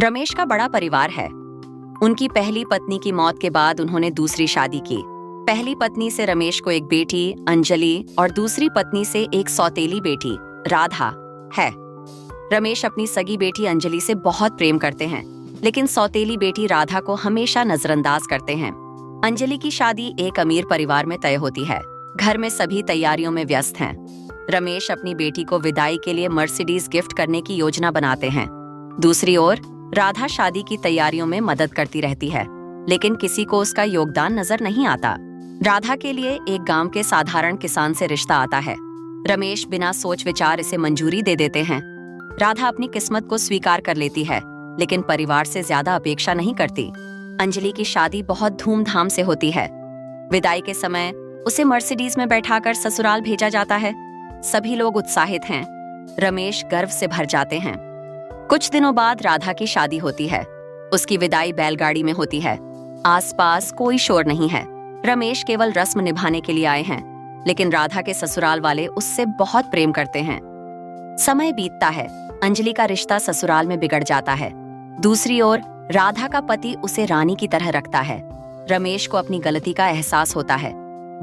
रमेश का बड़ा परिवार है। उनकी पहली पत्नी की मौत के बाद उन्होंने दूसरी शादी की। पहली पत्नी से रमेश को एक बेटी अंजलि और दूसरी पत्नी से एक सौतेली बेटी राधा है। रमेश अपनी सगी बेटी अंजलि से बहुत प्रेम करते हैं, लेकिन सौतेली बेटी राधा को हमेशा नजरअंदाज करते हैं। अंजलि की शादी एक अमीर परिवार में तय होती है। घर में सभी तैयारियों में व्यस्त हैं। रमेश अपनी बेटी को विदाई के लिए मर्सिडीज गिफ्ट करने की योजना बनाते हैं। दूसरी ओर राधा शादी की तैयारियों में मदद करती रहती है, लेकिन किसी को उसका योगदान नजर नहीं आता। राधा के लिए एक गांव के साधारण किसान से रिश्ता आता है। रमेश बिना सोच विचार इसे मंजूरी दे देते हैं। राधा अपनी किस्मत को स्वीकार कर लेती है, लेकिन परिवार से ज्यादा अपेक्षा नहीं करती। अंजलि की शादी बहुत धूमधाम से होती है। विदाई के समय उसे मर्सिडीज में बैठाकर ससुराल भेजा जाता है। सभी लोग उत्साहित हैं। रमेश गर्व से भर जाते हैं। कुछ दिनों बाद राधा की शादी होती है। उसकी विदाई बैलगाड़ी में होती है। आसपास कोई शोर नहीं है। रमेश केवल रस्म निभाने के लिए आए हैं, लेकिन राधा के ससुराल वाले उससे बहुत प्रेम करते हैं। समय बीतता है। अंजलि का रिश्ता ससुराल में बिगड़ जाता है। दूसरी ओर राधा का पति उसे रानी की तरह रखता है। रमेश को अपनी गलती का एहसास होता है।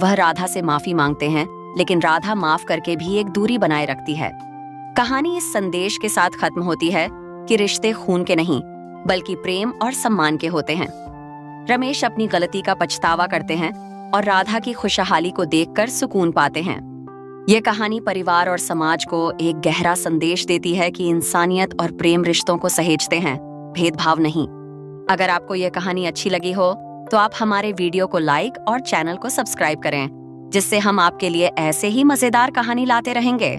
वह राधा से माफी मांगते हैं, लेकिन राधा माफ करके भी एक दूरी बनाए रखती है। कहानी इस संदेश के साथ खत्म होती है कि रिश्ते खून के नहीं, बल्कि प्रेम और सम्मान के होते हैं। रमेश अपनी गलती का पछतावा करते हैं और राधा की खुशहाली को देखकर सुकून पाते हैं। यह कहानी परिवार और समाज को एक गहरा संदेश देती है कि इंसानियत और प्रेम रिश्तों को सहेजते हैं, भेदभाव नहीं। अगर आपको यह कहानी अच्छी लगी हो तो आप हमारे वीडियो को लाइक और चैनल को सब्सक्राइब करें, जिससे हम आपके लिए ऐसे ही मजेदार कहानी लाते रहेंगे।